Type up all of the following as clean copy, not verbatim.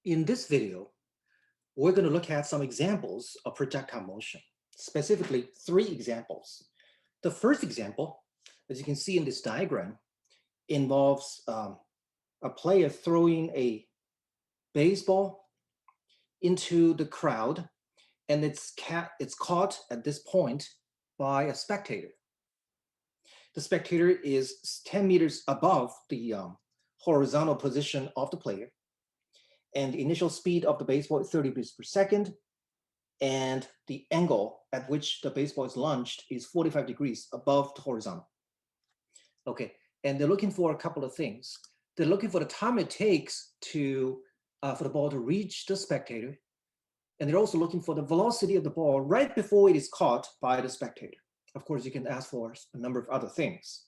In this video, we're going to look at some examples of projectile motion, specifically 3 examples. The first example, as you can see in this diagram, involves a player throwing a baseball into the crowd, and it's caught at this point by a spectator. The spectator is 10 meters above the horizontal position of the player, and the initial speed of the baseball is 30 meters per second, and the angle at which the baseball is launched is 45 degrees above the horizontal. Okay, and they're looking for a couple of things. They're looking for the time it takes to for the ball to reach the spectator, and they're also looking for the velocity of the ball right before it is caught by the spectator. Of course, you can ask for a number of other things.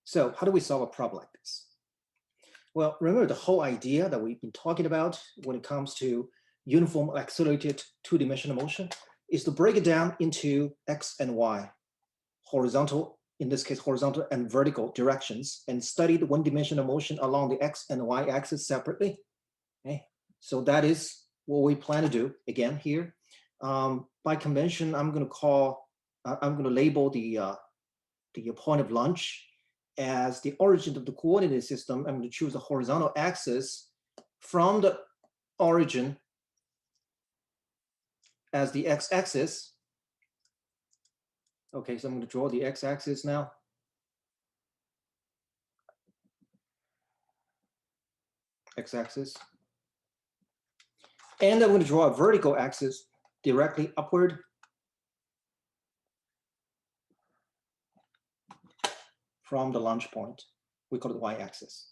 So how do we solve a problem like this? Well, remember the whole idea that we've been talking about when it comes to uniform accelerated two-dimensional motion is to break it down into X and Y, horizontal, in this case, horizontal and vertical directions, and study the one-dimensional motion along the X and Y axis separately. Okay, so that is what we plan to do again here. By convention, I'm going to label the point of launch as the origin of the coordinate system. I'm going to choose a horizontal axis from the origin as the x-axis. Okay, so I'm going to draw the x-axis now. X-axis. And I'm going to draw a vertical axis directly upward. From the launch point, we call it y-axis.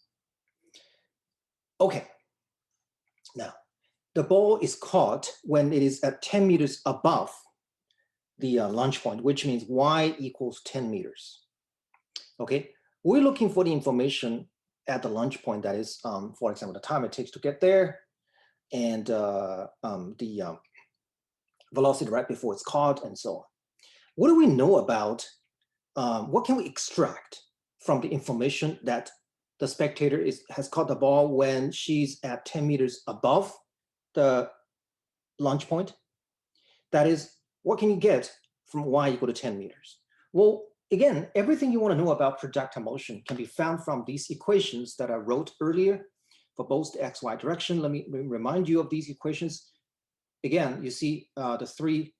Okay, now the ball is caught when it is at 10 meters above the launch point, which means y equals 10 meters. Okay, we're looking for the information at the launch point, that is, for example, the time it takes to get there, and the velocity right before it's caught, and so on. What do we know about, what can we extract from the information that the spectator has caught the ball when she's at 10 meters above the launch point? That is, what can you get from y equal to 10 meters? Well, again, everything you want to know about projectile motion can be found from these equations that I wrote earlier for both the x, y direction. Let me remind you of these equations. Again, you see the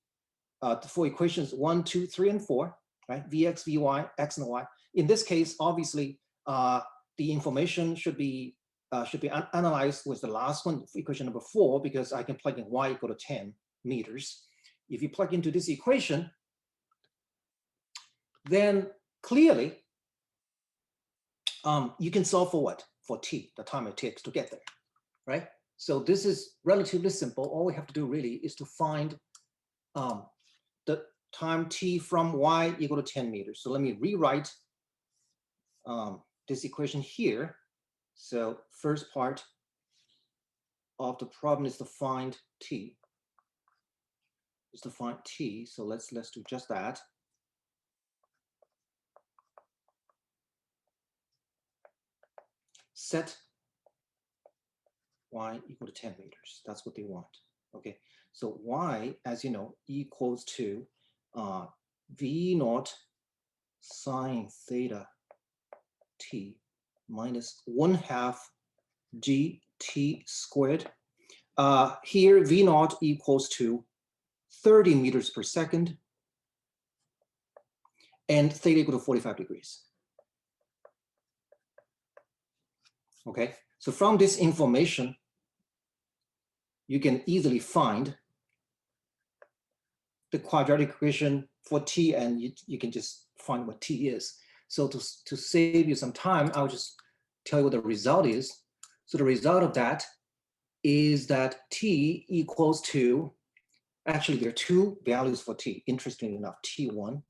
4 equations, 1, 2, 3, and 4, right? Vx, Vy, x, and y. In this case, obviously, the information should be analyzed with the last one, equation number 4, because I can plug in y equal to 10 meters. If you plug into this equation, then clearly you can solve for what? For t, the time it takes to get there, right? So this is relatively simple. All we have to do really is to find the time t from y equal to 10 meters. So let me rewrite this equation here. So first part of the problem is to find t. So let's do just that. Set y equal to 10 meters. That's what they want. Okay. So y, as you know, equals to v naught sine theta t minus 1/2 gt squared. Here, v naught equals to 30 meters per second, and theta equal to 45 degrees. Okay, so from this information, you can easily find the quadratic equation for t, and you can just find what t is. So to save you some time, I'll just tell you what the result is. So the result of that is that t equals to, actually there are 2 values for t, interestingly enough. T1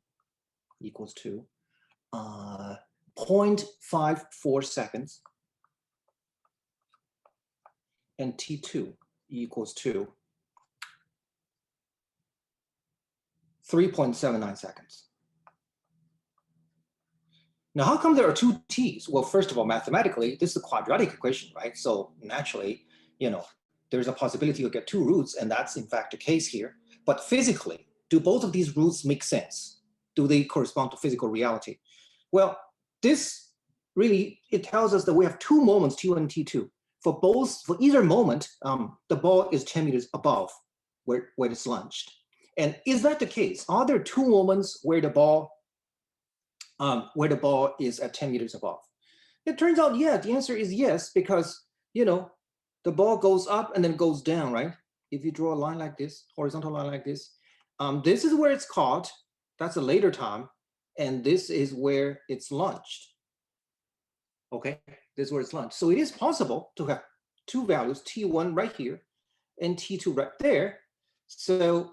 equals to 0.54 seconds, and T2 equals to 3.79 seconds. Now, how come there are 2 t's? Well, first of all, mathematically, this is a quadratic equation, right? So naturally, you know, there's a possibility you'll get two roots, and that's in fact the case here. But physically, do both of these roots make sense? Do they correspond to physical reality? Well, this really, it tells us that we have two moments, T1 and T2. For either moment, the ball is 10 meters above where it's launched. And is that the case? Are there two moments where the ball is at 10 meters above? It turns out, yeah, the answer is yes, because, you know, the ball goes up and then goes down, right? If you draw a line like this, horizontal line like this, this is where it's caught. That's a later time. And this is where it's launched. Okay, this is where it's launched. So it is possible to have two values, T1 right here and T2 right there. So,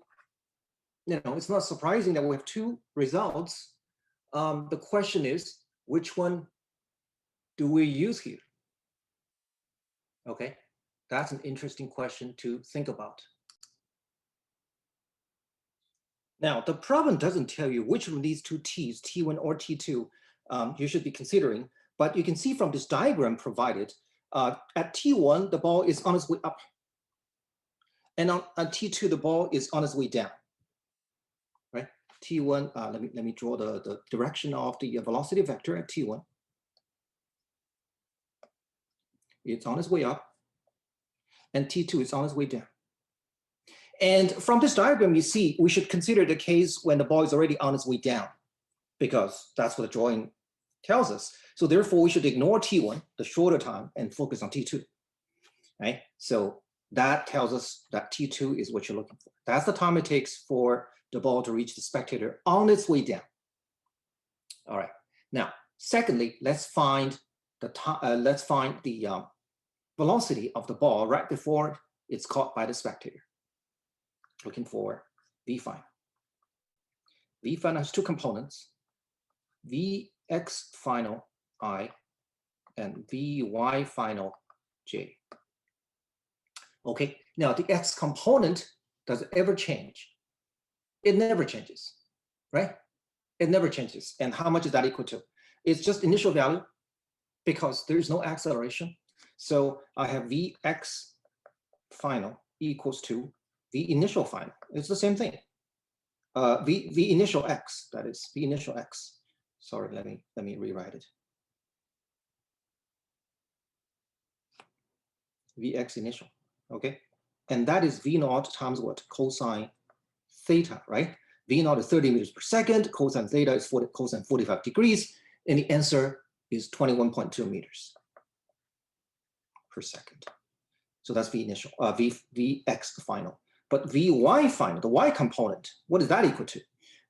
you know, it's not surprising that we have two results. The question is, which one do we use here? Okay, that's an interesting question to think about. Now, the problem doesn't tell you which of these two T's, T1 or T2, you should be considering, but you can see from this diagram provided, at T1, the ball is on its way up. And on T2, the ball is on its way down, right? T1, let me draw the direction of the velocity vector at T1. It's on its way up, and T2 is on its way down. And from this diagram, you see, we should consider the case when the ball is already on its way down, because that's what the drawing tells us. So therefore, we should ignore T1, the shorter time, and focus on T2, right? So that tells us that T2 is what you're looking for. That's the time it takes for the ball to reach the spectator on its way down. All right. Now, secondly, let's find the velocity of the ball right before it's caught by the spectator. Looking for V final. V final has two components, Vx final I and Vy final J. Okay, now the X component, does it ever change? It never changes, right? It never changes. And how much is that equal to? It's just initial value because there's no acceleration. So I have Vx final equals to V initial final. It's the same thing. V initial x, that is V initial x. Sorry, let me rewrite it. Vx initial, okay? And that is V naught times what? Cosine theta, right? V naught is 30 meters per second, cosine theta is cosine 45 degrees, and the answer is 21.2 meters per second. So that's V initial, Vx final. But Vy final, the y component, what is that equal to?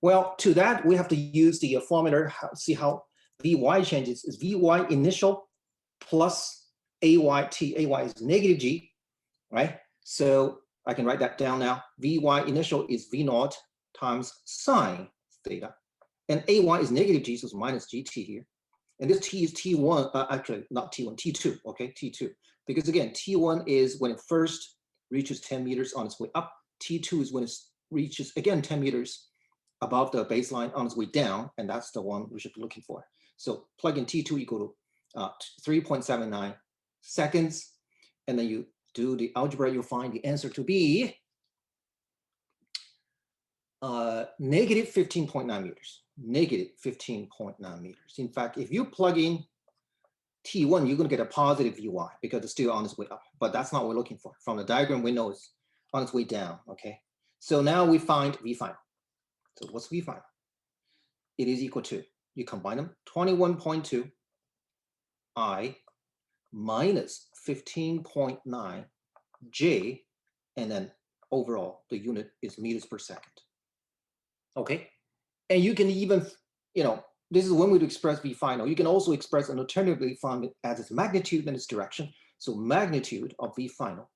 Well, to that, we have to use the formula, see how Vy changes. Is Vy initial plus Ayt, Ay is negative g, right? So I can write that down now. Vy initial is V naught times sine theta. And Ay is negative g, so it's minus gt here. And this t is T1, actually not T1, T2, okay, T2. Because again, T1 is when it first reaches 10 meters on its way up. T2 is when it reaches, again, 10 meters above the baseline on its way down, and that's the one we should be looking for. So plug in T2 equal to 3.79 seconds, and then you do the algebra, you'll find the answer to be negative 15.9 meters, negative 15.9 meters. In fact, if you plug in T1, you're going to get a positive Vy because it's still on its way up, but that's not what we're looking for. From the diagram, we know it's on its way down, okay? So now we find V final. So what's V final? It is equal to, you combine them, 21.2 I minus 15.9 J, and then overall, the unit is meters per second. Okay, and you can even, you know, this is one way to express V final. You can also express an alternatively form it as its magnitude and its direction. So magnitude of V final,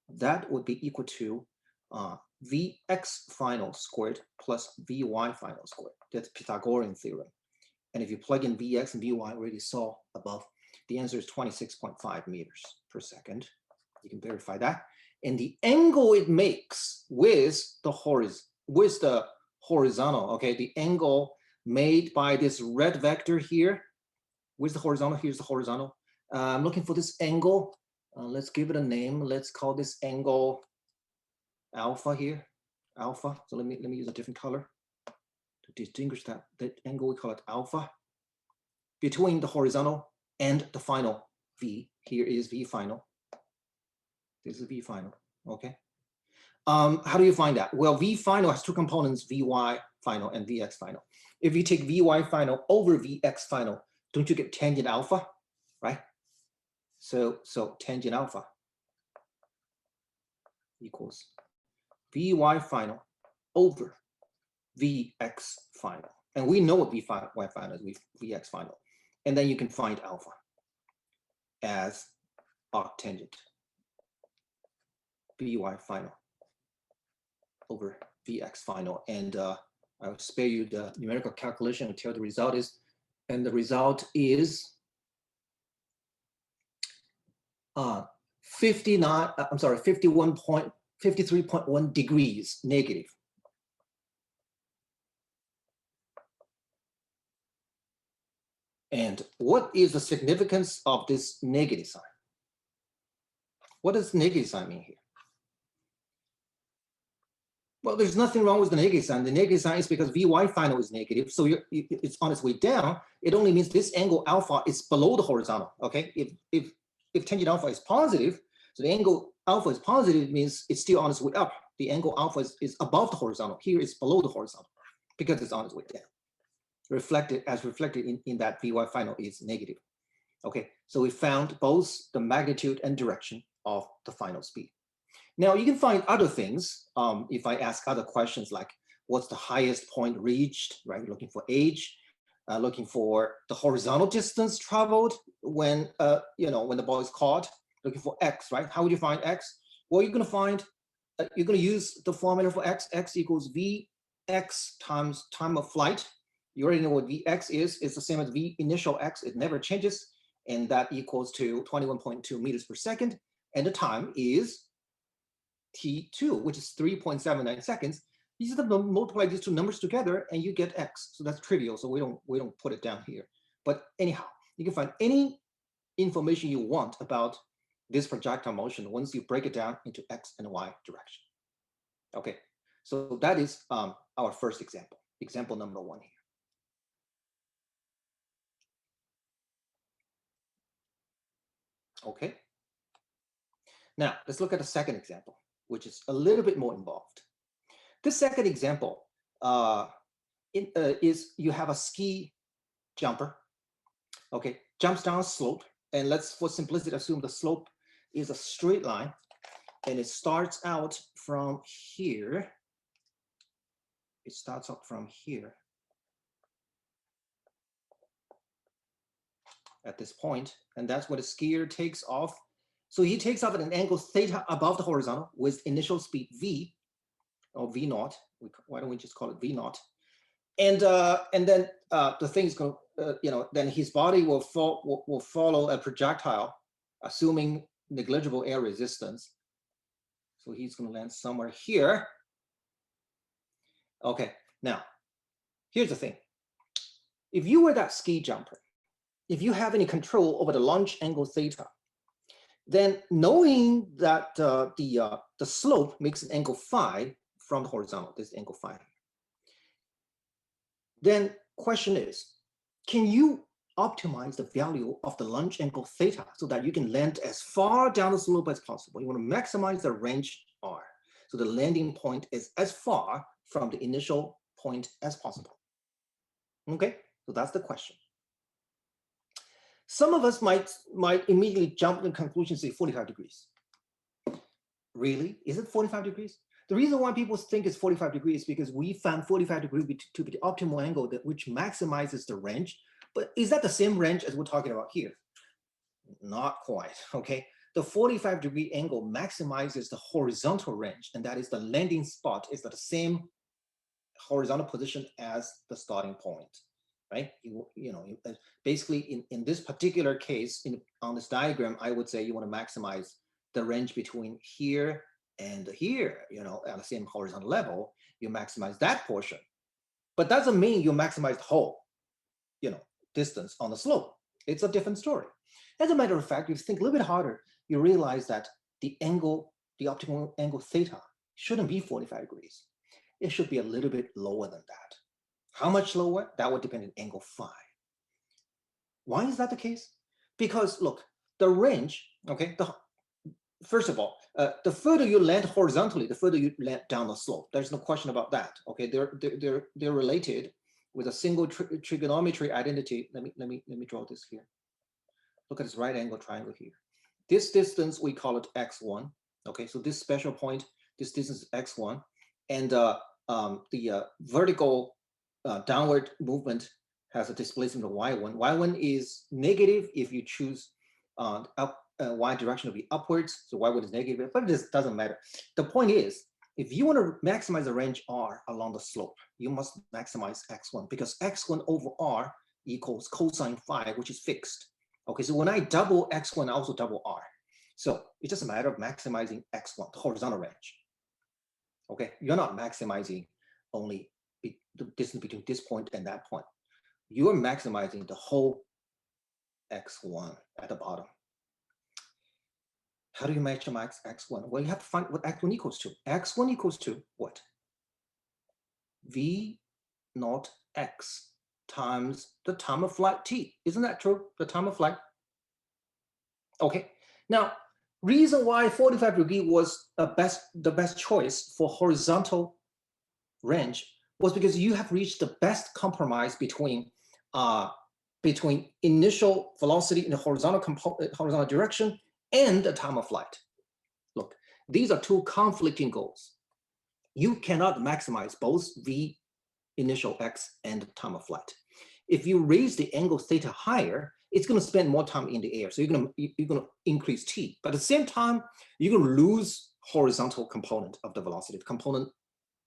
that would be equal to Vx final squared plus Vy final squared. That's Pythagorean theorem. And if you plug in Vx and Vy, already saw above, the answer is 26.5 meters per second. You can verify that. And the angle it makes with the horizontal, okay, the angle made by this red vector here, with the horizontal, here's the horizontal. I'm looking for this angle. Let's give it a name. Let's call this angle alpha here, alpha. So let me use a different color to distinguish that angle. We call it alpha. Between the horizontal and the final V. Here is V final. This is V final, okay? How do you find that? Well, V final has two components, Vy final and Vx final. If you take Vy final over Vx final, don't you get tangent alpha, right? So tangent alpha equals Vy final over Vx final. And we know what Vy final is, Vx final. And then you can find alpha as arctangent Vy final over Vx final. And I'll spare you the numerical calculation until the result is, and the result is 53.1 degrees negative. And what is the significance of this negative sign? What does negative sign mean here? Well, there's nothing wrong with the negative sign. The negative sign is because Vy final is negative, so it's on its way down. It only means this angle alpha is below the horizontal, okay? If tangent alpha is positive, so the angle alpha is positive, it means it's still on its way up. The angle alpha is above the horizontal. Here it's below the horizontal because it's on its way down. Reflected in that Vy final is negative. Okay, so we found both the magnitude and direction of the final speed. Now you can find other things if I ask other questions like what's the highest point reached, right? Looking for age, looking for the horizontal distance traveled when when the ball is caught, looking for x, right? How would you find x? Well, you're going to find you're going to use the formula for x. X equals Vx times time of flight. You already know what Vx is. It's the same as V initial x. It never changes. And that equals to 21.2 meters per second. And the time is T2, which is 3.79 seconds. You just multiply these two numbers together and you get x. So that's trivial. So we don't put it down here. But anyhow, you can find any information you want about this projectile motion once you break it down into x and y direction. Okay, so that is our first example. Example number 1 here. Okay. Now let's look at the second example, which is a little bit more involved. This second example is you have a ski jumper, okay, jumps down a slope, and let's, for simplicity, assume the slope is a straight line, and it starts out from here. It starts out from here at this point, and that's where the skier takes off. So he takes off at an angle theta above the horizontal with initial speed v, or v naught. Why don't we just call it v naught? And then the thing is going, then his body will follow a projectile, assuming negligible air resistance. So he's going to land somewhere here. Okay, now here's the thing. If you were that ski jumper, if you have any control over the launch angle theta, then knowing that the slope makes an angle phi from the horizontal, this angle phi, then question is, can you optimize the value of the launch angle theta so that you can land as far down the slope as possible? You want to maximize the range R, so the landing point is as far from the initial point as possible. Okay, so that's the question. Some of us might immediately jump to the conclusion and say 45 degrees. Really? Is it 45 degrees? The reason why people think it's 45 degrees is because we found 45 degrees to be the optimal angle which maximizes the range. But is that the same range as we're talking about here? Not quite, okay? The 45-degree angle maximizes the horizontal range, and that is the landing spot is at the same horizontal position as the starting point, right? Basically in this particular case, on this diagram, I would say you want to maximize the range between here and here, at the same horizontal level. You maximize that portion, but doesn't mean you maximize the whole, distance on the slope. It's a different story. As a matter of fact, if you think a little bit harder, you realize that the optical angle theta shouldn't be 45 degrees. It should be a little bit lower than that. How much lower? That would depend on angle phi. Why is that the case? Because look, the range, okay, first of all, the further you land horizontally, the further you land down the slope. There's no question about that. Okay, they're related with a single trigonometry identity. Let me draw this here. Look at this right angle triangle here. This distance we call it x1. Okay, so this special point, this distance is x1, and the vertical downward movement has a displacement of y1. Y1 is negative if you choose y direction to be upwards, so y1 is negative, but this doesn't matter. The point is, if you want to maximize the range r along the slope, you must maximize x1, because x1 over r equals cosine phi, which is fixed. Okay, so when I double x1, I also double r. So it's just a matter of maximizing x1, the horizontal range. Okay, you're not maximizing only the distance between this point and that point. You're maximizing the whole x1 at the bottom. How do you maximize x1? Well, you have to find what x1 equals to. X1 equals to what? V naught x times the time of flight t. Isn't that true? The time of flight. Okay. Now, reason why 45 degree was the best choice for horizontal range was because you have reached the best compromise between initial velocity in the horizontal direction and the time of flight. Look, these are two conflicting goals. You cannot maximize both v initial x and time of flight. If you raise the angle theta higher, it's going to spend more time in the air. So you're going to increase t. But at the same time, you're going to lose horizontal component of the velocity. The component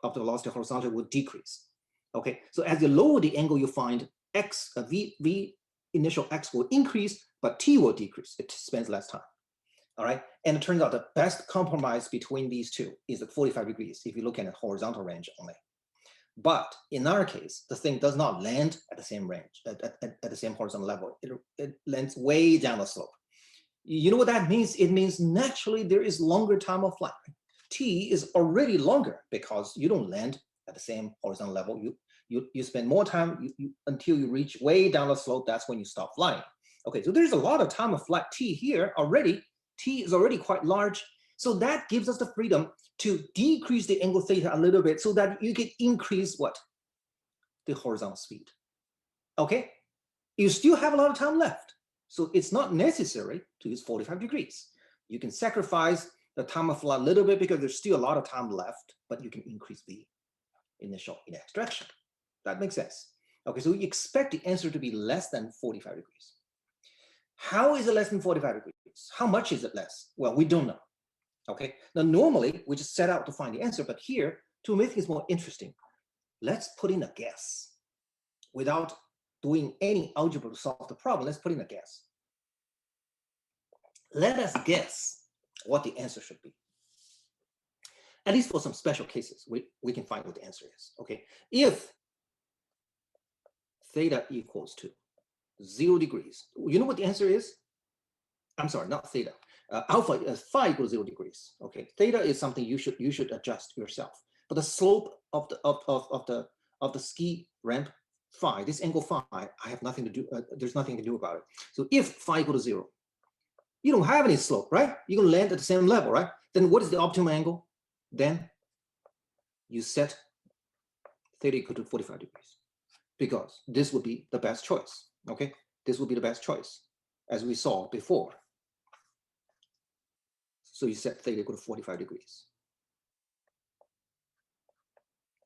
of the velocity horizontal will decrease. Okay, so as you lower the angle, you find x, v initial x will increase, but t will decrease. It spends less time. All right, and it turns out the best compromise between these two is at 45 degrees if you look at a horizontal range only. But in our case, the thing does not land at the same range, at the same horizontal level. It lands way down the slope. You know what that means? It means naturally there is longer time of flight. T is already longer because you don't land at the same horizontal level. You spend more time until you reach way down the slope. That's when you stop flying. Okay, so there's a lot of time of flight T here already. T is already quite large. So that gives us the freedom to decrease the angle theta a little bit so that you can increase what? The horizontal speed. Okay, you still have a lot of time left. So it's not necessary to use 45 degrees. You can sacrifice the time of flight a little bit because there's still a lot of time left, but you can increase the initial in x direction. That makes sense. Okay, so we expect the answer to be less than 45 degrees. How is it less than 45 degrees? How much is it less? Well, we don't know. Okay, now normally we just set out to find the answer, but here, to make things more interesting, let's put in a guess. Without doing any algebra to solve the problem, let's put in a guess. Let us guess what the answer should be. At least for some special cases, we can find what the answer is. Okay, if theta equals to 0 degrees, you know what the answer is? I'm sorry, not theta. Phi equals 0 degrees. Okay, theta is something you should adjust yourself. But the slope of the ski ramp phi, this angle phi, I have nothing to do. There's nothing to do about it. So if phi equals 0, you don't have any slope, right? You're gonna land at the same level, right? Then what is the optimal angle? Then you set theta equal to 45 degrees, because this would be the best choice. Okay, this would be the best choice, as we saw before. So you set theta equal to 45 degrees.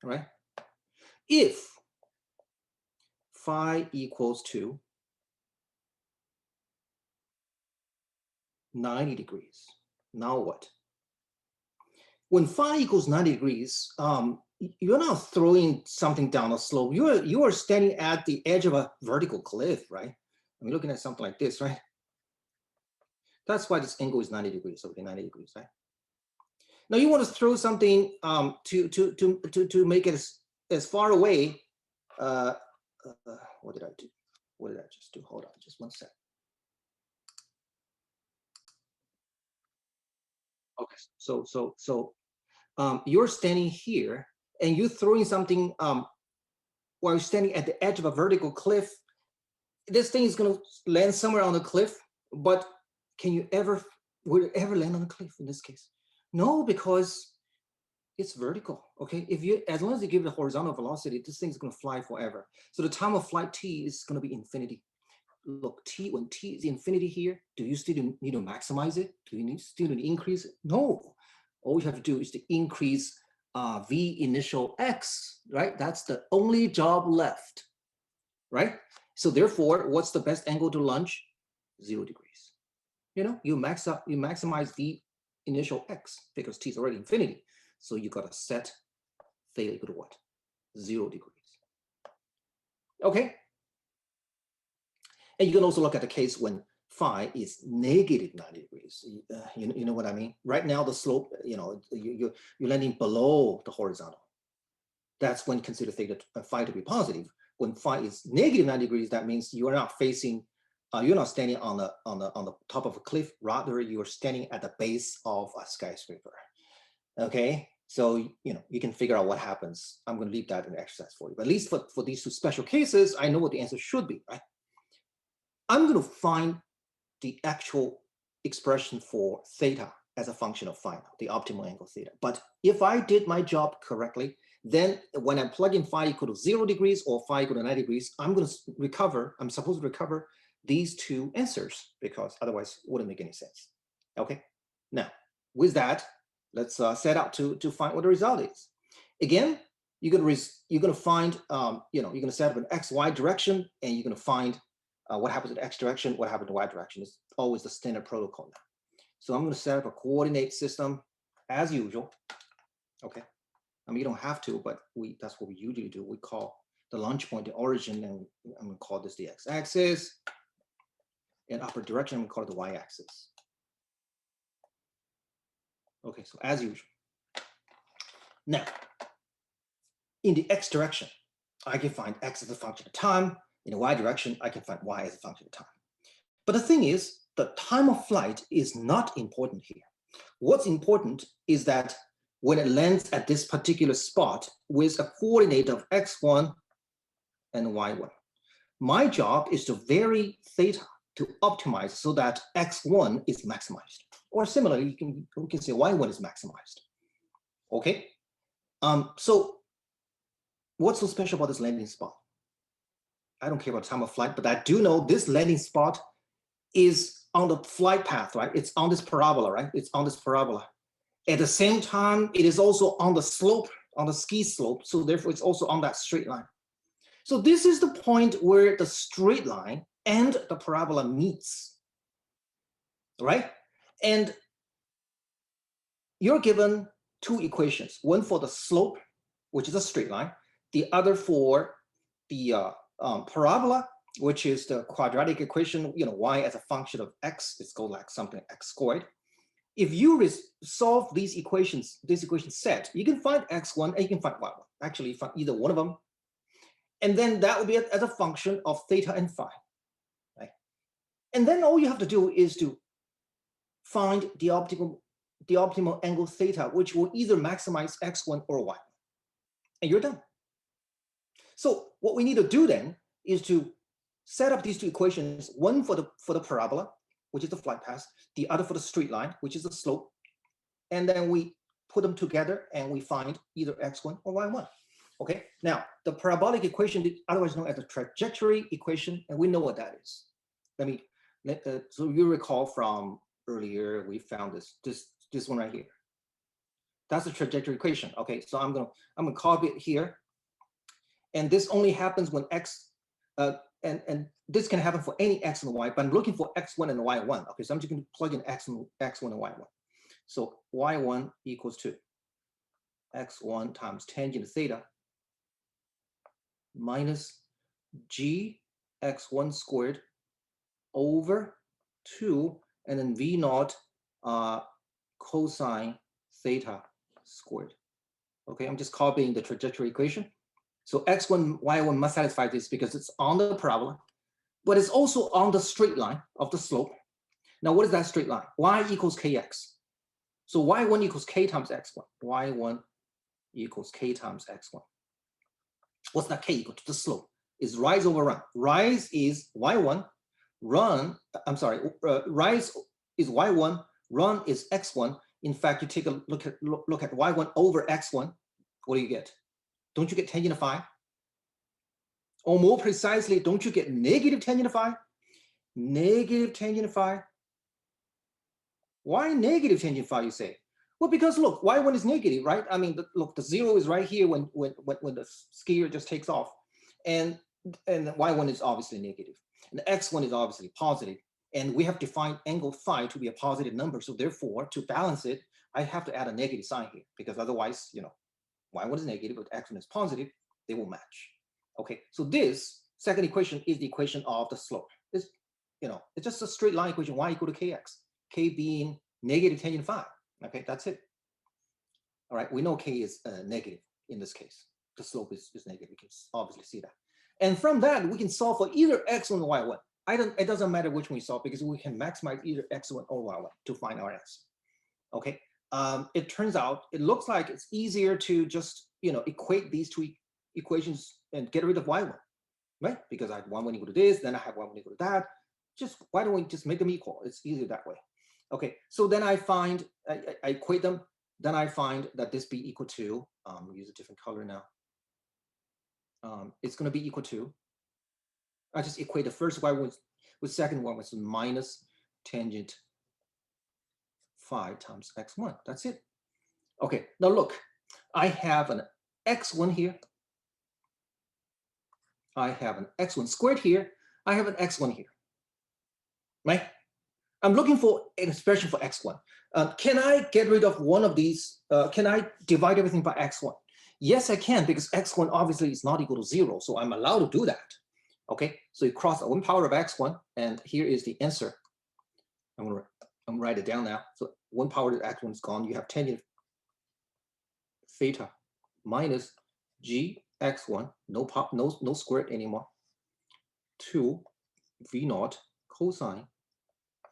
All right? If phi equals to 90 degrees, now what? When phi equals 90 degrees, you're not throwing something down a slope. You are standing at the edge of a vertical cliff, right? I mean, looking at something like this, right? That's why this angle is 90 degrees, okay, 90 degrees, right? Now you want to throw something to make it as far away. What did I do? What did I just do? Hold on, just one sec. So you're standing here and you're throwing something while you're standing at the edge of a vertical cliff. This thing is going to land somewhere on the cliff, but would it ever land on the cliff in this case? No, because it's vertical, okay? As long as you give it a horizontal velocity, this thing's going to fly forever. So the time of flight t is going to be infinity. Look, when t is infinity here, do you still need to maximize it? Do you still need to increase it? No. All you have to do is to increase v initial x, right? That's the only job left, right? So therefore, what's the best angle to launch? 0 degrees. You maximize v initial x because t is already infinity. So you got to set theta equal to what? 0 degrees. Okay. And you can also look at the case when phi is negative 90 degrees. You know what I mean? Right now, the slope, you're landing below the horizontal. That's when you consider theta phi to be positive. When phi is negative 90 degrees, that means you are not facing, you're not standing on the top of a cliff. Rather, you are standing at the base of a skyscraper. Okay. So, you can figure out what happens. I'm going to leave that in the exercise for you. But at least for these two special cases, I know what the answer should be, right? I'm going to find the actual expression for theta as a function of phi, the optimal angle theta. But if I did my job correctly, then when I plug in phi equal to 0 degrees or phi equal to 90 degrees, I'm supposed to recover these two answers because otherwise it wouldn't make any sense. Okay. Now, with that, let's set out to find what the result is. Again, you're gonna find, you're gonna set up an x, y direction, and you're gonna find what happens in the x direction, what happens in the y direction. It's always the standard protocol now. So I'm gonna set up a coordinate system as usual. Okay. I mean, you don't have to, but that's what we usually do. We call the launch point the origin, and I'm gonna call this the x-axis. In upper direction, I'm gonna call it the y-axis. Okay, so as usual. Now, in the x direction, I can find x as a function of time. In the y direction, I can find y as a function of time. But the thing is, the time of flight is not important here. What's important is that when it lands at this particular spot with a coordinate of x1 and y1, my job is to vary theta to optimize so that x1 is maximized. Or similarly, we can say y1 is maximized. Okay. So what's so special about this landing spot? I don't care about time of flight, but I do know this landing spot is on the flight path, right? It's on this parabola, right? It's on this parabola. At the same time, it is also on the slope, on the ski slope. So therefore, it's also on that straight line. So this is the point where the straight line and the parabola meets, right? And you're given two equations, one for the slope, which is a straight line, the other for the parabola, which is the quadratic equation, y as a function of x, it's called like something x squared. If you solve these equations, this equation set, you can find x1 and you can find y1. Actually, you find either one of them. And then that will be as a function of theta and phi, right? And then all you have to do is to find the optimal angle theta, which will either maximize x1 or y1. And you're done. So what we need to do then is to set up these two equations, one for the parabola, which is the flight path, the other for the straight line, which is the slope. And then we put them together and we find either x1 or y1. Okay, now the parabolic equation, otherwise known as the trajectory equation, and we know what that is. So you recall from earlier, we found this one right here. That's the trajectory equation. Okay, so I'm gonna copy it here. And this only happens when x, and this can happen for any x and y, but I'm looking for x1 and y1. Okay, so I'm just going to plug in x1 and y1. So y1 equals to x1 times tangent theta minus g x1 squared over 2, and then v naught cosine theta squared. Okay, I'm just copying the trajectory equation. So x1, y1 must satisfy this because it's on the parabola, but it's also on the straight line of the slope. Now, what is that straight line? Y equals kx. So y1 equals k times x1. y1 equals k times x1. What's that k equal to? The slope is rise over run. Rise is y1, run, I'm sorry, rise is y1, run is x1. In fact, you take a look at y1 over x1. What do you get? Don't you get tangent of phi? Or more precisely, don't you get negative tangent of phi? Negative tangent of phi. Why negative tangent phi, you say? Well, because look, y1 is negative, right? I mean, look, the 0 is right here when the skier just takes off. And y1 is obviously negative. And x1 is obviously positive. And we have defined angle phi to be a positive number. So therefore, to balance it, I have to add a negative sign here, because otherwise, you know, y1 is negative, but x1 is positive, they will match. Okay, so this second equation is the equation of the slope. It's, you know, it's just a straight line equation, y equal to kx, k being negative tangent phi. Okay, that's it. All right, we know k is negative in this case. The slope is negative, we can obviously see that. And from that, we can solve for either x1 or y1. It doesn't matter which one we solve, because we can maximize either x1 or y1 to find our answer. Okay, it turns out, it looks like it's easier to just, you know, equate these two equations and get rid of y1, right? Because I have y1 equal to this, then I have y1 equal to that. Just, why don't we just make them equal? It's easier that way. Okay, so then I find, I equate them, then I find that this be equal to, use a different color now. It's gonna be equal to, I just equate the first y1 with second one, which is minus tangent phi times x1, that's it. Okay, now look, I have an x1 here, I have an x1 squared here, I have an x1 here, right? I'm looking for an expression for x1. Can I get rid of one of these? Can I divide everything by x1? Yes, I can, because x1 obviously is not equal to 0, so I'm allowed to do that. Okay, so you cross 1 power of x1, and here is the answer. I'm gonna write it down now. So 1 power of x1 is gone. You have tangent theta minus gx1, no squared anymore, 2 v naught cosine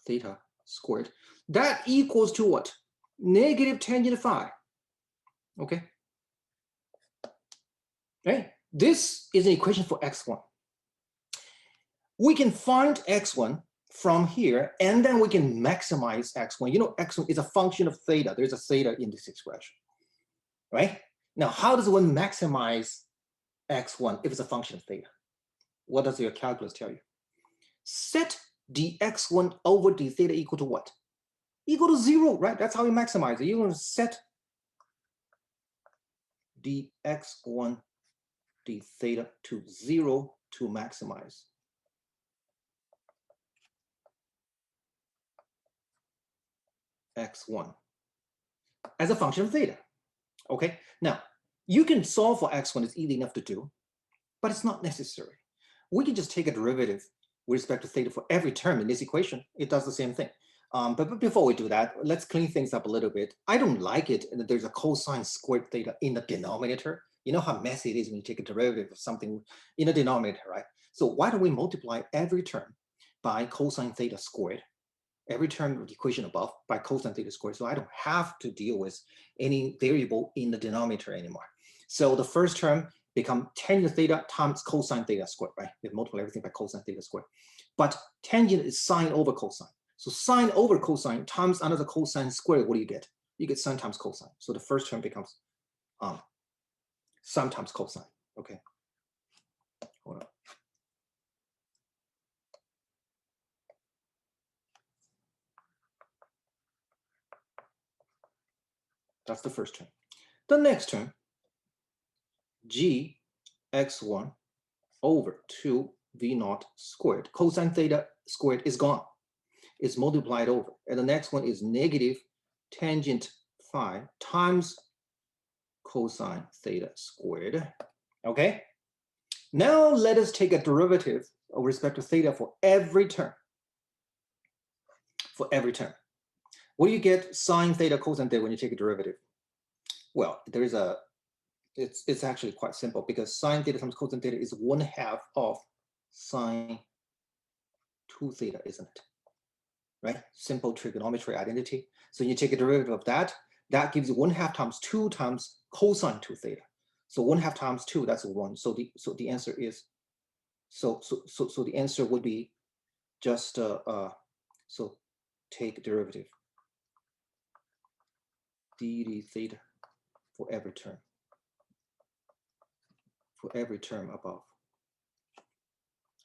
theta squared. That equals to what? Negative tangent phi. Okay. Right? This is an equation for x1. We can find x1 from here, and then we can maximize x1. You know, x1 is a function of theta. There's a theta in this expression, right? Now, how does one maximize x1 if it's a function of theta? What does your calculus tell you? Set dx1 over d theta equal to what? Equal to 0, right? That's how you maximize it. You're going to set dx1 d theta to 0 to maximize. x1 as a function of theta. Okay, now you can solve for x1, it's easy enough to do, but it's not necessary. We can just take a derivative with respect to theta for every term in this equation. It does the same thing. But before we do that, let's clean things up a little bit. I don't like it that there's a cosine squared theta in the denominator. You know how messy it is when you take a derivative of something in a denominator, right? So why don't we multiply every term by cosine theta squared, every term of the equation above by cosine theta squared, so I don't have to deal with any variable in the denominator anymore. So the first term become tangent theta times cosine theta squared, right? We multiply everything by cosine theta squared. But tangent is sine over cosine. So sine over cosine times another cosine squared, what do you get? You get sine times cosine. So the first term becomes sine times cosine, okay? Hold on. That's the first term. The next term, g x1 over 2 v naught squared. Cosine theta squared is gone. It's multiplied over. And the next one is negative tangent phi times cosine theta squared. Okay? Now let us take a derivative with respect to theta for every term. For every term. What do you get sine theta cosine theta when you take a derivative? Well, there's a, it's actually quite simple, because sine theta times cosine theta is 1/2 of sine 2 theta, isn't it? right? Simple trigonometry identity. So you take a derivative of that, that gives you 1/2 times 2 times cosine 2 theta. So 1/2 times 2, that's 1. So the answer is, so the answer would be just, so take derivative d theta for every term above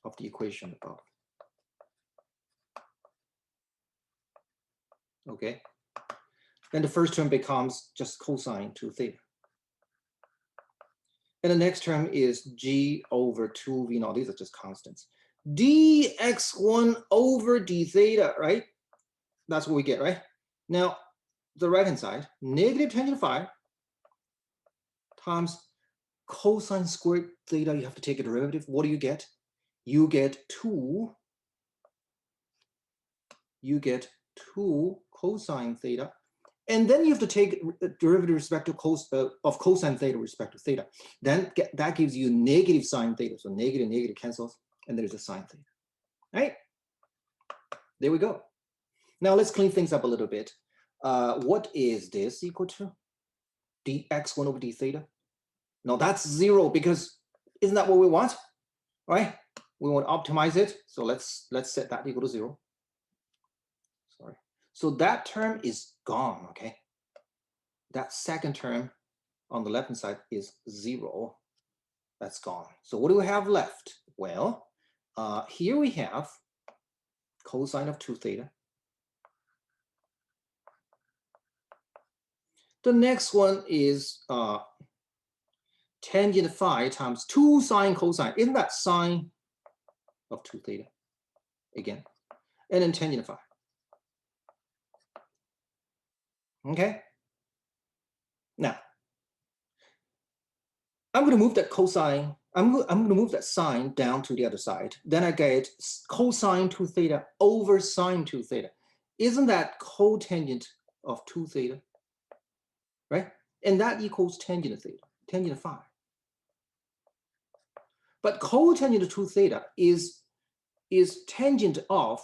of the equation above. Okay. Then the first term becomes just cosine 2 theta. And the next term is g over 2v naught. These are just constants. dx1 over d theta, right? That's what we get, right? Now, the right-hand side, negative tangent phi times cosine squared theta. You have to take a derivative. What do you get? You get 2 cosine theta. And then you have to take a derivative respect to of cosine theta respect to theta. Then that gives you negative sine theta. So negative, negative cancels, and there's a sine theta. Right? There we go. Now let's clean things up a little bit. What is this equal to? dx1 over d theta? No, that's 0, because isn't that what we want? Right? We want to optimize it. So let's set that equal to 0. Sorry. So that term is gone, okay? That second term on the left-hand side is 0. That's gone. So what do we have left? Well, here we have cosine of 2 theta. The next one is tangent phi times 2 sine cosine. Isn't that sine of 2 theta? Again. And then tangent phi. Okay? Now, I'm going to move that cosine, I'm going to move that sine down to the other side. Then I get cosine 2 theta over sine 2 theta. Isn't that cotangent of 2 theta? Right? And that equals tangent of theta, tangent of phi. But cotangent of 2 theta is tangent of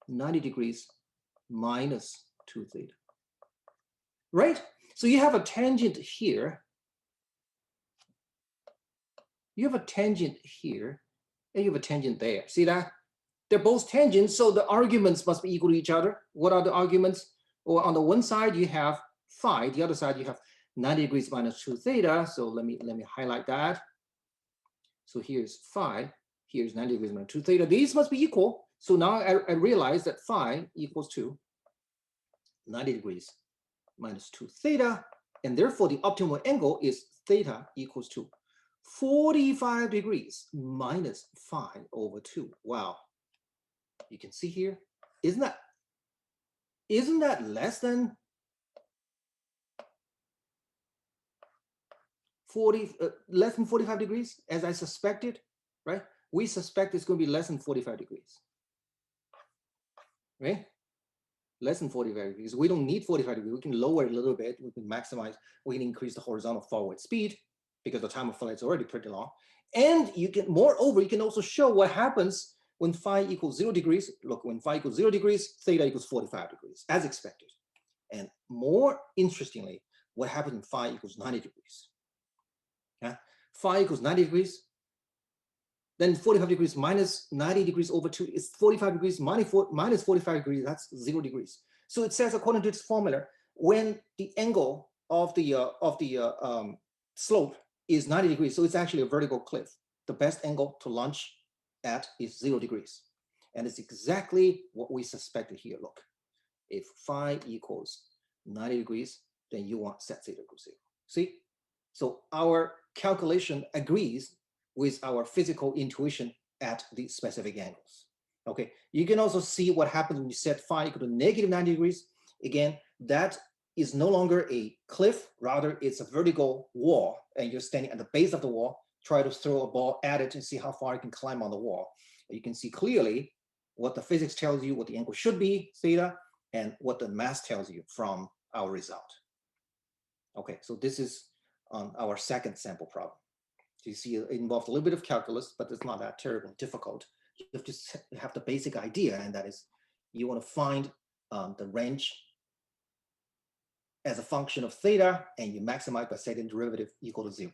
90 degrees minus 2 theta. Right? So you have a tangent here. You have a tangent here, and you have a tangent there. See that? They're both tangents, so the arguments must be equal to each other. What are the arguments? Well, on the one side, you have phi. The other side, you have 90 degrees minus 2 theta. So let me highlight that. So here's phi. Here's 90 degrees minus 2 theta. These must be equal. So now I realize that phi equals to 90 degrees minus 2 theta. And therefore, the optimal angle is theta equals to 45 degrees minus phi over 2. Wow. You can see here, isn't that less than 45 degrees, as I suspected, right? We suspect it's going to be less than 45 degrees, right? Less than 45 degrees. We don't need 45 degrees. We can lower it a little bit. We can maximize, we can increase the horizontal forward speed because the time of flight is already pretty long. And you can, moreover, you can also show what happens when phi equals 0 degrees. Look, when phi equals 0 degrees, theta equals 45 degrees, as expected. And more interestingly, what happens when phi equals 90 degrees? Yeah? Phi equals 90 degrees, then 45 degrees minus 90 degrees over 2 is 45 degrees minus 45 degrees, that's 0 degrees. So it says, according to this formula, when the angle of the slope is 90 degrees, so it's actually a vertical cliff. The best angle to launch at is 0 degrees. And it's exactly what we suspected here. Look, if phi equals 90 degrees, then you want set theta equals 0. See? So our calculation agrees with our physical intuition at the specific angles. Okay, you can also see what happens when you set phi equal to negative 90 degrees. Again, that is no longer a cliff, rather it's a vertical wall, and you're standing at the base of the wall, try to throw a ball at it and see how far you can climb on the wall. You can see clearly what the physics tells you, what the angle should be, theta, and what the math tells you from our result. Okay, so this is our second sample problem. So you see it involved a little bit of calculus, but it's not that terribly difficult. You have to have the basic idea, and that is you want to find the range as a function of theta, and you maximize by setting derivative equal to 0.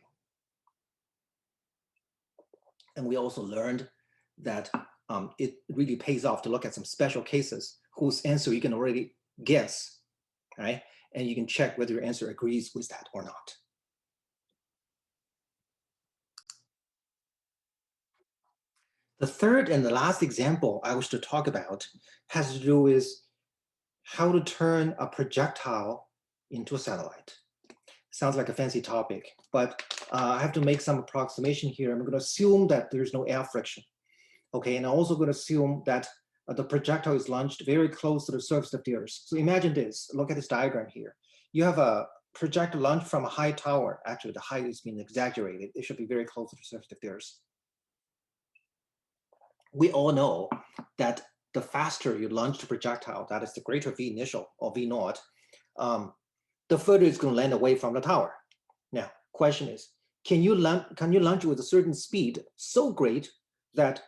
And we also learned that it really pays off to look at some special cases whose answer you can already guess, right? And you can check whether your answer agrees with that or not. The third and the last example I wish to talk about has to do with how to turn a projectile into a satellite. Sounds like a fancy topic, but I have to make some approximation here. I'm going to assume that there's no air friction. Okay, and I'm also going to assume that the projectile is launched very close to the surface of the Earth. So imagine this, look at this diagram here. You have a projectile launched from a high tower. Actually, the height is being exaggerated. It should be very close to the surface of the Earth. We all know that the faster you launch the projectile, that is the greater V initial or V naught, the further it's going to land away from the tower. Now, question is, can you launch with a certain speed so great that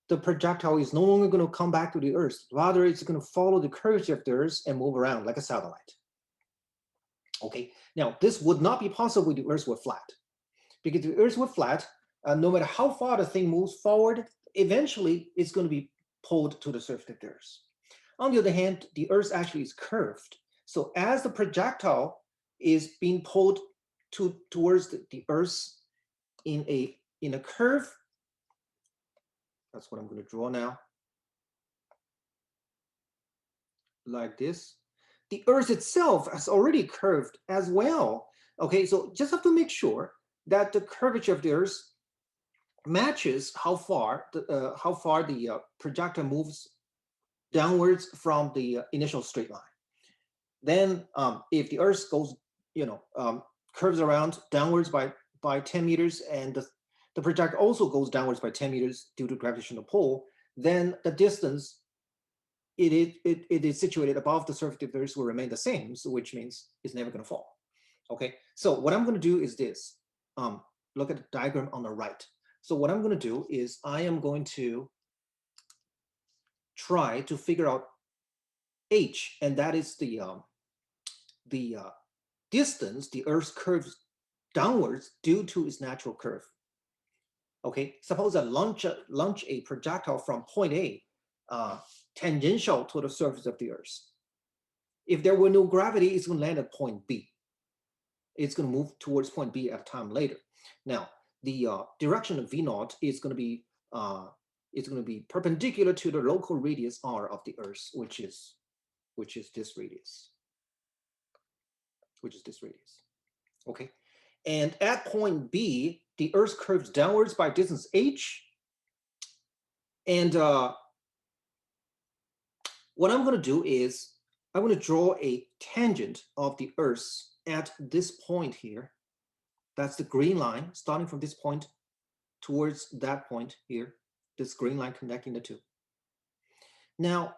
the projectile is no longer going to come back to the Earth, rather it's going to follow the curvature of the Earth and move around like a satellite? Okay, now this would not be possible if the Earth were flat, because if the Earth were flat, no matter how far the thing moves forward, eventually it's going to be pulled to the surface of the Earth. On the other hand, the Earth actually is curved. So as the projectile is being pulled towards the Earth in a curve, that's what I'm going to draw now, like this. The Earth itself has already curved as well. Okay, so just have to make sure that the curvature of the Earth matches how far the projectile moves downwards from the initial straight line. Then, if the Earth goes, curves around downwards by 10 meters, and the projectile also goes downwards by 10 meters due to gravitational pull, then the distance it is situated above the surface of the Earth will remain the same, so which means it's never going to fall. Okay, so what I'm going to do is this. Look at the diagram on the right. So what I'm going to do is I am going to try to figure out h, and that is the distance the Earth curves downwards due to its natural curve. Okay, suppose I launch a projectile from point A, tangential to the surface of the Earth. If there were no gravity, it's going to land at point B. It's going to move towards point B at a time later. Now, the direction of V naught is going to be perpendicular to the local radius r of the Earth, which is this radius. Okay, and at point B, the Earth curves downwards by distance h, and what I'm going to do is I'm going to draw a tangent of the Earth at this point here. That's the green line, starting from this point towards that point here, this green line connecting the two. Now,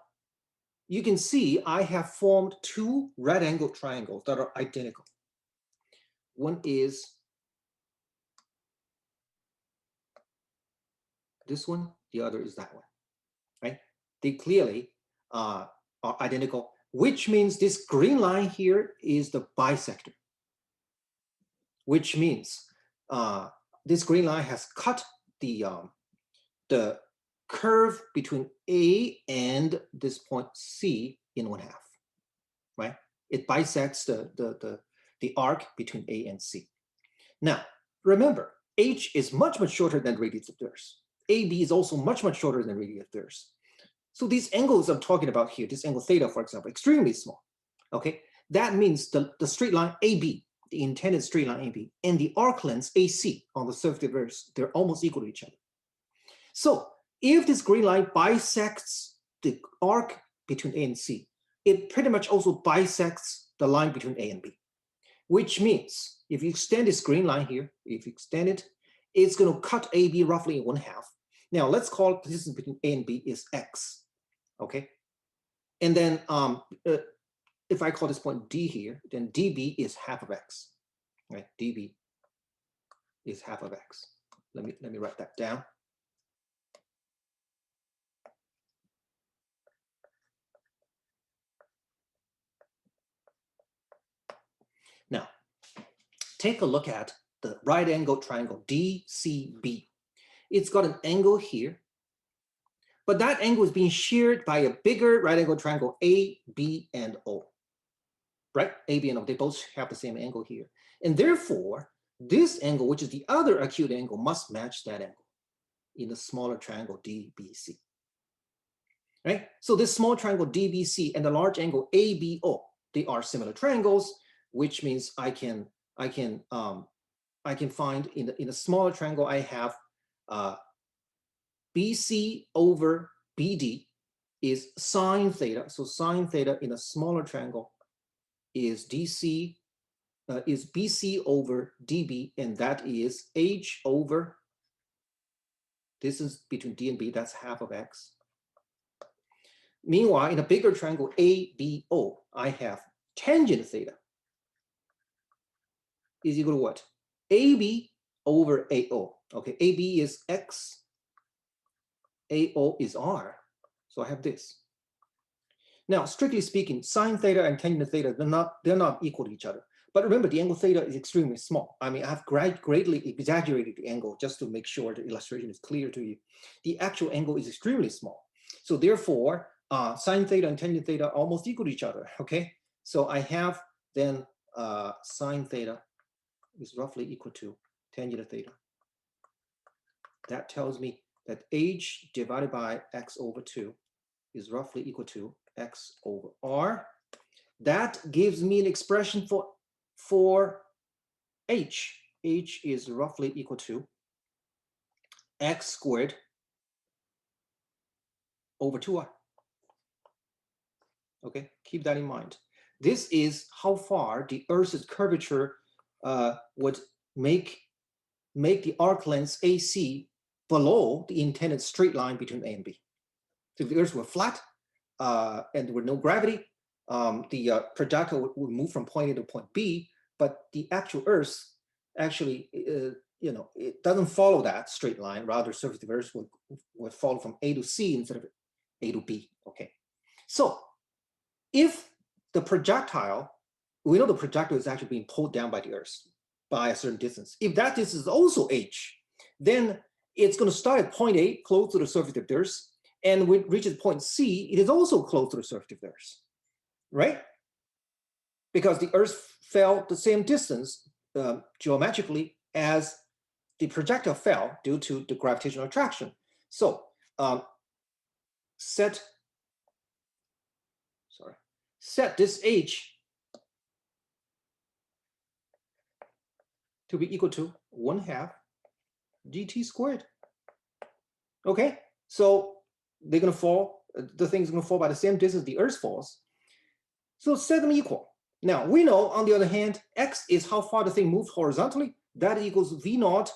you can see I have formed two right-angled triangles that are identical. One is this one, the other is that one, right? They clearly are identical, which means this green line here is the bisector, which means this green line has cut the curve between A and this point C in one half, right? It bisects the arc between A and C. Now, remember, H is much, much shorter than the radius of the Earth. AB is also much, much shorter than the radius of the Earth. So these angles I'm talking about here, this angle theta, for example, extremely small. Okay, that means the straight line AB, the intended straight line AB, and the arc length AC on the surface of the Earth, they're almost equal to each other. So if this green line bisects the arc between A and C, it pretty much also bisects the line between A and B, which means if you extend this green line here, if you extend it, it's going to cut AB roughly in one half. Now let's call the distance between A and B is x, okay? And then if I call this point D here, then DB is half of x, right? DB is half of x. Let me write that down. take a look at the right angle triangle DCB. It's got an angle here, but that angle is being shared by a bigger right angle triangle A, B, and O. Right? A, B, and O, they both have the same angle here. And therefore, this angle, which is the other acute angle, must match that angle in the smaller triangle DBC. Right? So this small triangle DBC and the large angle ABO, they are similar triangles, which means I can find in a smaller triangle I have BC over BD is sine theta. So sine theta in a smaller triangle is DC is BC over DB, and that is H over distance between D and B. That's half of X. Meanwhile, in a bigger triangle ABO, I have tangent theta is equal to what? AB over AO. Okay, AB is X, AO is R. So I have this. Now, strictly speaking, sine theta and tangent theta, they're not equal to each other. But remember, the angle theta is extremely small. I mean, I've greatly exaggerated the angle just to make sure the illustration is clear to you. The actual angle is extremely small. So therefore, sine theta and tangent theta are almost equal to each other, okay? So I have then sine theta is roughly equal to tangent theta. That tells me that H divided by X over 2 is roughly equal to X over R. That gives me an expression for H. H is roughly equal to X squared over 2R. Okay, keep that in mind. This is how far the Earth's curvature would make the arc length AC below the intended straight line between A and B. So if the Earth were flat and there were no gravity, the projectile would move from point A to point B, but the actual Earth actually, it doesn't follow that straight line. Rather, surface of the Earth would follow from A to C instead of A to B. Okay, so if the projectile, we know the projectile is actually being pulled down by the Earth by a certain distance. If that distance is also H, then it's going to start at point A, close to the surface of the Earth, and when it reaches point C, it is also close to the surface of the Earth, right? Because the Earth fell the same distance geometrically as the projectile fell due to the gravitational attraction. So set this H to be equal to 1/2 gt squared. Okay, so they're gonna fall, the thing's gonna fall by the same distance the Earth falls. So set them equal. Now we know, on the other hand, X is how far the thing moves horizontally. That equals V naught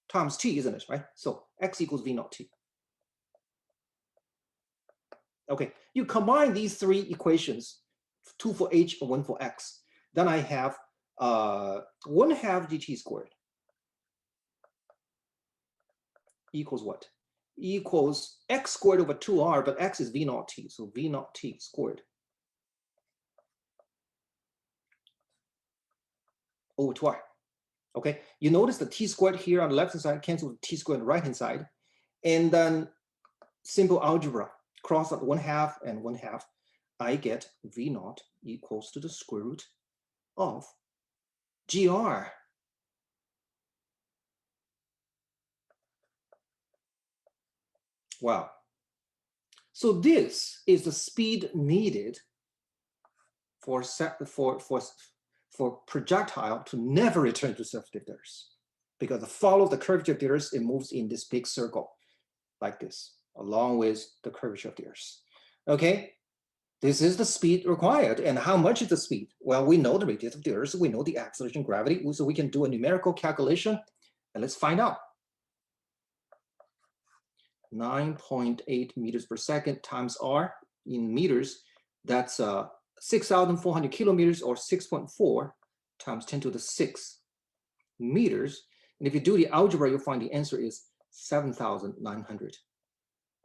times T, isn't it, right? So X equals V naught T. Okay, you combine these three equations, 2 for H and 1 for X. Then I have 1/2 gt squared equals what? Equals X squared over 2R, but X is V naught T, so V naught T squared over 2R. Okay, you notice the T squared here on the left hand side cancels with T squared on the right hand side, and then simple algebra, cross out 1/2 and 1/2, I get V naught equals to the square root of GR. Wow. So this is the speed needed for projectile to never return to surface of the Earth, because to follow the curvature of the Earth, it moves in this big circle like this, along with the curvature of the Earth. Okay, this is the speed required. And how much is the speed? Well, we know the radius of the Earth, we know the acceleration, gravity, so we can do a numerical calculation, and let's find out. 9.8 meters per second times R in meters, that's 6,400 kilometers, or 6.4 times 10 to the 6 meters. And if you do the algebra, you'll find the answer is 7,900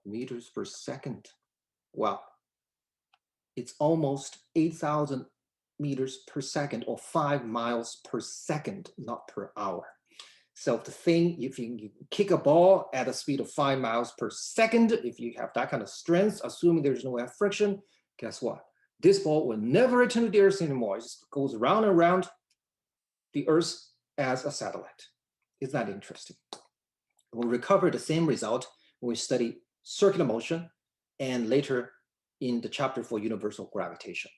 meters per second. Wow. It's almost 8,000 meters per second or 5 miles per second, not per hour. So the thing, if you kick a ball at a speed of 5 miles per second, if you have that kind of strength, assuming there's no air friction, guess what? This ball will never return to the Earth anymore. It just goes around and around the Earth as a satellite. Isn't that interesting? We'll recover the same result when we study circular motion and later in the chapter for universal gravitation.